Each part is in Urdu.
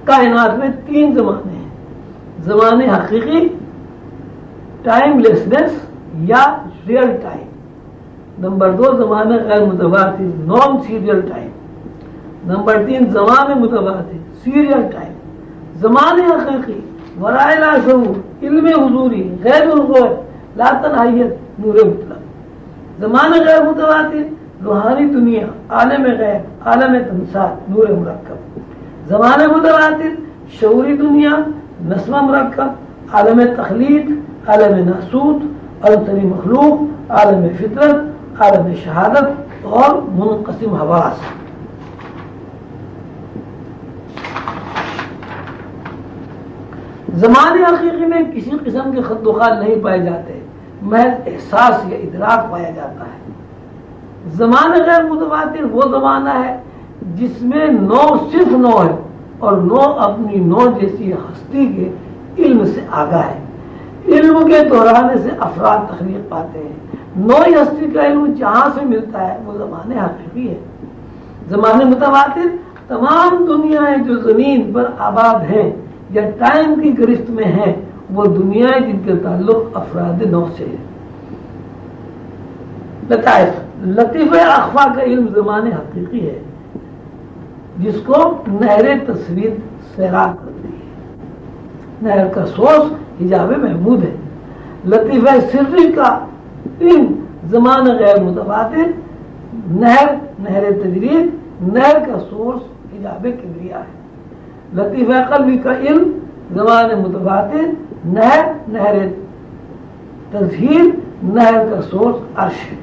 کائنات میں 3 زمانے ہیں، زمانے حقیقی، ٹائم لیسنس یا ریئل ٹائم. نمبر 2 زمانے غیر متواتر نان سیریل ٹائم. نمبر 3 زمانے متواتر سیریل ٹائم. زمانے حقیقی ورائے لا شعور، علم حضوری، غیب الغیب، لا تناہیت، نور مطلق. زمانے غیر متواتر روحانی دنیا، عالم غیب، عالم تمثال، نور مرکب. زمانے متواتر شعوری دنیا، نسمہ مرکب، عالم تخلیق، عالم ناسوت، عنصری مخلوق، عالم فطرت، عالم شہادت اور منقسم حواس. زمانے حقیقی میں کسی قسم کے خط و خال نہیں پائے جاتے، محض احساس یا ادراک پایا جاتا ہے. زمانہ غیر متواتر وہ زمانہ ہے جس میں نو صرف نو ہے اور نو اپنی نو جیسی ہستی کے علم سے آگاہ ہے. علم کے دہرانے سے افراد تخلیق پاتے ہیں. نو ہستی کا علم جہاں سے ملتا ہے وہ زمانے حقیقی ہے. زمانے متواتر تمام دنیایں جو زمین پر آباد ہیں یا ٹائم کی گرفت میں ہیں وہ دنیایں جن کے تعلق افراد نو سے ہے. لطیفہ اخفا کا علم زمانے حقیقی ہے جس کو نہر تصویر سیراب کرتی ہے. نہر کا سورس حجاب محمود ہے. لطیفہ سری کا علم زمانہ غیر متواتر، نہر تجرید، نہر کا سورس حجاب کبریا ہے. لطیفہ قلبی کا علم زمانہ متواتر، نہر تظہیر، نہر کا سورس عرش ہے.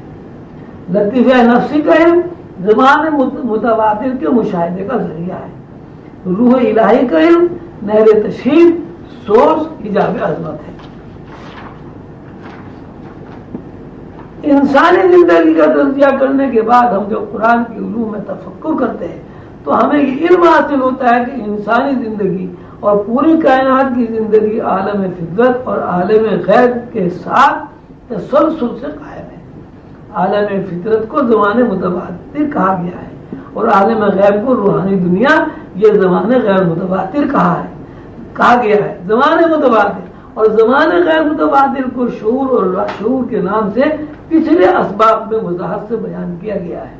لطیفہ نفسی کا علم زمانے متواتر کے مشاہدے کا ذریعہ ہے. روح الہی کا علم نہر تشہیر، سورس حجاب عظمت ہے. انسانی زندگی کا تجزیہ کرنے کے بعد ہم جو قرآن کی علوم میں تفکر کرتے ہیں تو ہمیں یہ علم حاصل ہوتا ہے کہ انسانی زندگی اور پوری کائنات کی زندگی عالم فطرت اور عالم غیب کے ساتھ تسلسل سے قائم ہے. عالم فطرت کو زمانے متواتر کہا گیا ہے اور عالم غیب کو روحانی دنیا یہ زمانے غیر متواتر کہا گیا ہے. زمانے متواتر اور زمانے غیر متواتر کو شعور اور لاشعور کے نام سے پچھلے اسباق میں وضاحت سے بیان کیا گیا ہے.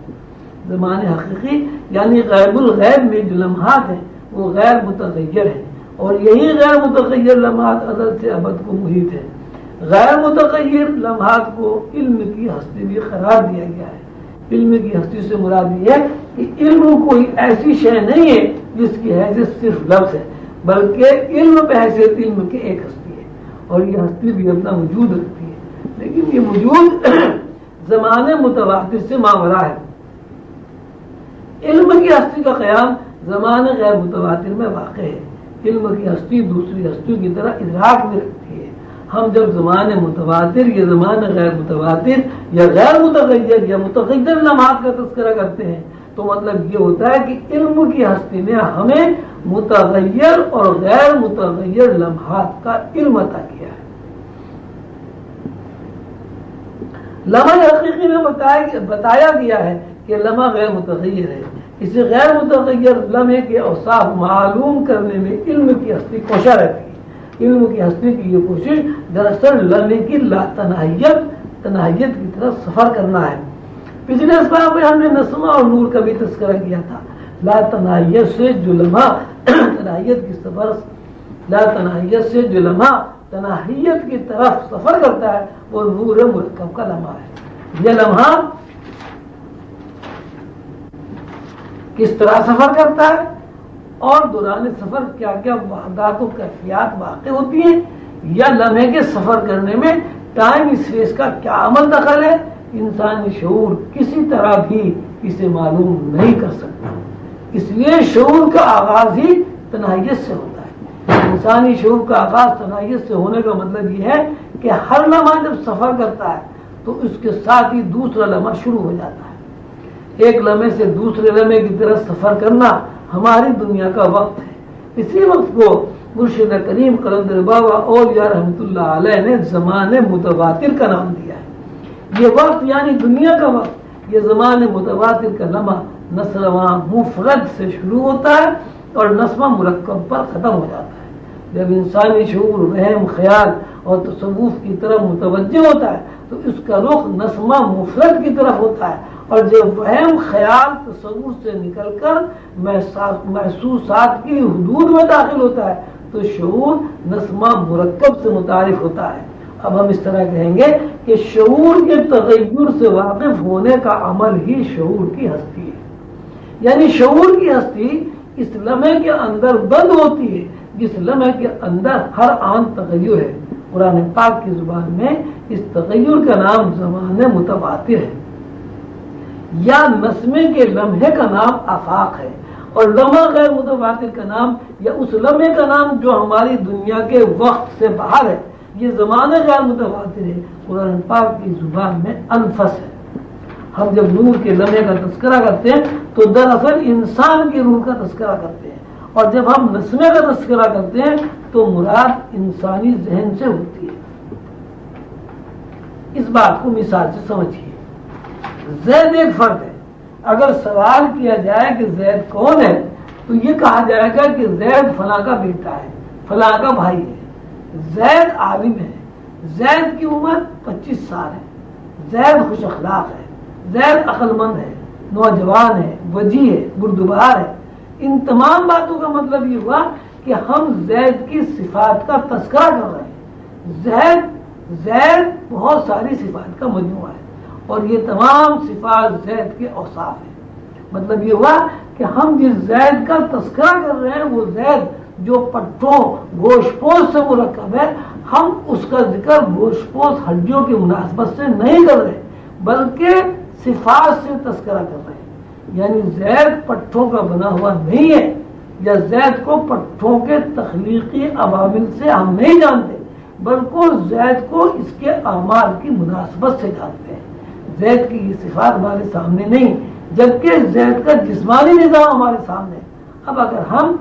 زمانے حقیقی یعنی غیب الغیب میں جو لمحات ہیں وہ غیر متغیر ہیں اور یہی غیر متغیر لمحات ازل سے ابد کو محیط ہے. غیر متغیر لمحات کو علم کی ہستی بھی قرار دیا گیا ہے. علم کی ہستی سے مراد یہ ہے کہ علم کوئی ایسی شے نہیں ہے جس کی حیثیت صرف لفظ ہے، بلکہ علم بحیثیت علم کے ایک ہستی ہے اور یہ ہستی بھی اپنا وجود رکھتی ہے. لیکن یہ وجود زمانے متواتر سے ماورا ہے. علم کی ہستی کا قیام زمانے غیر متواتر میں واقع ہے. علم کی ہستی دوسری ہستیوں کی طرح ادراک میں رکھتی ہے. ہم جب زمانے متواتر یا زمانے غیر متواتر یا غیر متغیر یا متغیر لمحات کا تذکرہ کرتے ہیں تو مطلب یہ ہوتا ہے کہ علم کی ہستی نے ہمیں متغیر اور غیر متغیر لمحات کا علم عطا کیا ہے. لمحہ حقیقی میں بتایا گیا ہے کہ لمحہ غیر متغیر ہے. اسے غیر متغیر لمحے کے اوصاف معلوم کرنے میں علم کی ہستی کوشاں رہتی ہے. علم کی ہستی کی یہ کوشش دراصل لمحے کی تناہیت کی طرف سفر کرنا ہے. پچھلے اسباق میں ہم نے نسمہ اور نور کا بھی تذکرہ کیا تھا. لا تناہیت سے جو لمحہ تناہیت کی طرف سفر کرتا ہے وہ نور مرکب کا لمحہ ہے. یہ لمحہ کس طرح سفر کرتا ہے اور دوران سفر کیا کیا واقعات و کیفیات واقع ہوتی ہیں، یا لمحے کے سفر کرنے میں ٹائم اسپیس کا کیا عمل دخل ہے، انسانی شعور کسی طرح بھی اسے معلوم نہیں کر سکتا. اس لیے شعور کا آغاز ہی تناہیت سے ہوتا ہے. انسانی شعور کا آغاز تناہیت سے ہونے کا مطلب یہ ہے کہ ہر لمحہ جب سفر کرتا ہے تو اس کے ساتھ ہی دوسرا لمحہ شروع ہو جاتا ہے. ایک لمحے سے دوسرے لمحے کی طرف سفر کرنا ہماری دنیا کا وقت ہے. اسی وقت کو مرشد کریم قلندر بابا اولیاء رحمۃ اللہ علیہ نے زمانے متواتر کا نام دیا ہے. یہ وقت یعنی دنیا کا وقت، یہ زمانے متواتر کا لمحہ نسلواں مفرد سے شروع ہوتا ہے اور نسمہ مرکب پر ختم ہو جاتا ہے۔ جب انسانی شعور وہم خیال اور تصوف کی طرف متوجہ ہوتا ہے تو اس کا رخ نسمہ مفرد کی طرف ہوتا ہے، اور جب وہم خیال تصور سے نکل کر محسوسات کی حدود میں داخل ہوتا ہے تو شعور نسمہ مرکب سے متعارف ہوتا ہے۔ اب ہم اس طرح کہیں گے کہ شعور کے تغیر سے واقف ہونے کا عمل ہی شعور کی ہستی ہے، یعنی شعور کی ہستی اس لمحے کے اندر بند ہوتی ہے جس لمحے کے اندر ہر آن تغیر ہے۔ قرآن پاک کی زبان میں اس تغیر کا نام زمان متواتر ہے، یا نسمے کے لمحے کا نام آفاق ہے، اور لمحہ غیر متواتر کا نام یا اس لمحے کا نام جو ہماری دنیا کے وقت سے باہر ہے، یہ زمانے غیر متواتر ہے۔ قرآن پاک کی زبان میں انفس ہے۔ ہم جب نور کے لمحے کا تذکرہ کرتے ہیں تو دراصل انسان کی روح کا تذکرہ کرتے ہیں، اور جب ہم نسمے کا تذکرہ کرتے ہیں تو مراد انسانی ذہن سے ہوتی ہے۔ اس بات کو مثال سے سمجھیے۔ زید ایک فرد ہے۔ اگر سوال کیا جائے کہ زید کون ہے تو یہ کہا جائے گا کہ زید فلاں کا بیٹا ہے، فلاں کا بھائی ہے۔ زید عالم ہے، زید کی عمر 25 سال ہے، زید خوش اخلاق ہے، زید عقل مند ہے، نوجوان ہے، وجیح ہے، بردبار ہے۔ ان تمام باتوں کا مطلب یہ ہوا کہ ہم زید کی صفات کا تذکرہ کر رہے ہیں۔ زید بہت ساری صفات کا مجموعہ ہے، اور یہ تمام صفات زید کے اوصاف ہیں۔ مطلب یہ ہوا کہ ہم جس زید کا تذکرہ کر رہے ہیں وہ زید جو پٹھوں گوشت پوش سے مرکب ہے، ہم اس کا ذکر گوشت پوش ہڈیوں کی مناسبت سے نہیں کر رہے بلکہ صفات سے تذکرہ کر رہے ہیں۔ یعنی زید پٹھوں کا بنا ہوا نہیں ہے، یا زید کو پٹھوں کے تخلیقی عوامل سے ہم نہیں جانتے بلکہ زید کو اس کے اعمال کی مناسبت سے جانتے ہیں۔ زید کی یہ صفات ہمارے سامنے نہیں، جبکہ زید کا جسمانی نظام ہمارے سامنے ہے۔ اب اگر ہم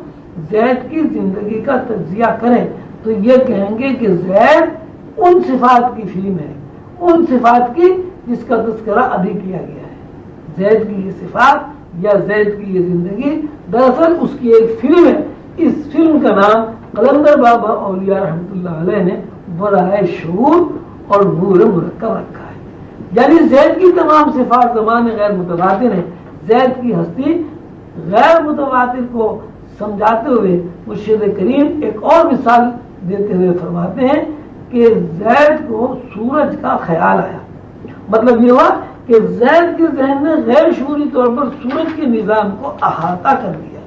زید کی زندگی کا تجزیہ کریں تو یہ کہیں گے کہ زید ان صفات کی فلم ہے، ان صفات کی جس کا تذکرہ ابھی کیا گیا ہے۔ زید کی یہ صفات یا زید کی یہ زندگی دراصل اس کی ایک فلم ہے۔ اس فلم کا نام قلندر بابا اولیاء رحمۃ اللہ علیہ نے برائے شعور اور نور مرکب رکھا ہے۔ یعنی زید کی تمام صفات زمان غیر متواتر ہیں۔ زید کی ہستی غیر متواتر کو سمجھاتے ہوئے مرشد کریم ایک اور مثال دیتے ہوئے فرماتے ہیں کہ زید کو سورج کا خیال آیا۔ مطلب یہ ہوا کہ زید کے ذہن نے غیر شعوری طور پر سورج کے نظام کو احاطہ کر لیا۔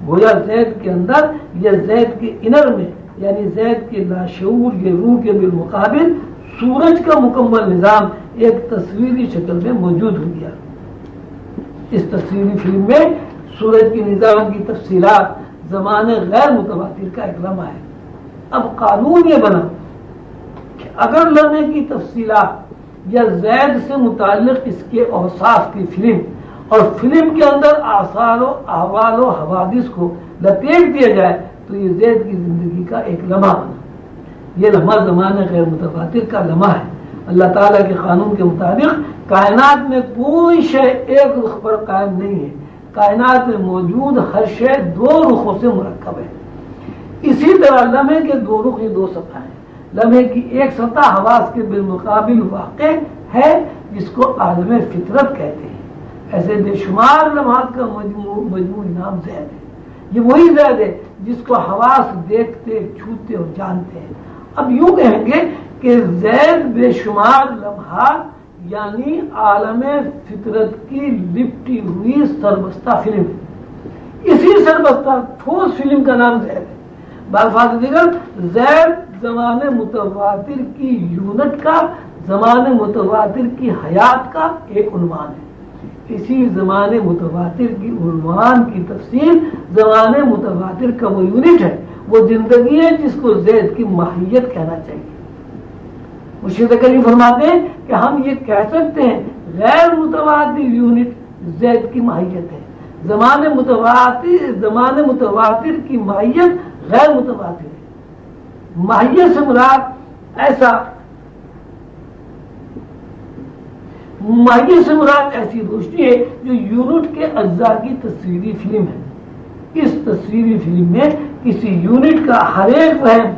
گویا زید کے اندر یا زید کے انر میں، یعنی زید کے لاشعور یا روح کے بالمقابل سورج کا مکمل نظام ایک تصویری شکل میں موجود ہو گیا۔ اس تصویری فلم میں سورج کے نظام کی تفصیلات زمانے غیر متواتر کا ایک لمحہ ہے۔ اب قانون یہ بنا کہ اگر لمحے کی تفصیلات یا زید سے متعلق اس کے اوصاف کی فلم اور فلم کے اندر آثار و احوال و حوادث کو لپیٹ دیا جائے تو یہ زید کی زندگی کا ایک لمحہ بنا۔ یہ لمحہ زمانے غیر متواتر کا لمحہ ہے۔ اللہ تعالیٰ کے قانون کے مطابق کائنات میں کوئی شے ایک رخ پر قائم نہیں ہے۔ کائنات میں موجود ہر شے دو رخوں سے مرکب ہے۔ اسی طرح لمحے کے دو رخ، یہ دو سطح ہیں۔ لمحے کی ایک سطح حواس کے بالمقابل واقع ہے جس کو عالم فطرت کہتے ہیں۔ ایسے بے شمار لمحات کا مجموعی نام زید ہے۔ یہ وہی زید ہے جس کو حواس دیکھتے، چھوتے اور جانتے ہیں۔ اب یوں کہیں گے کہ زید بے شمار لمحات یعنی عالم فطرت کی لپٹی ہوئی سربستہ فلم ہے۔ اسی سربستہ ٹھوس فلم کا نام زید ہے۔ بالفاظ دیگر زید زمانے متواتر کی یونٹ کا، زمانے متواتر کی حیات کا ایک عنوان ہے۔ اسی زمانے متواتر کی عنوان کی تفصیل زمانے متواتر کا وہ یونٹ ہے، وہ زندگی ہے جس کو زید کی ماہیت کہنا چاہیے۔ مرشد کریم فرماتے ہیں کہ ہم یہ کہہ سکتے ہیں غیر متواتر یونٹ زید کی ماہیت ہے۔ زمانے متواتر کی ماہیت غیر متواتر ہے۔ ماہیت سے مراد ایسی روشنی ہے جو یونٹ کے اجزاء کی تصویری فلم ہے۔ اس تصویری فلم میں کسی یونٹ کا ہر ایک فہم،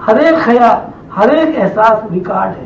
ہر ایک خیال، ہر ایک احساس ریکارڈ ہے۔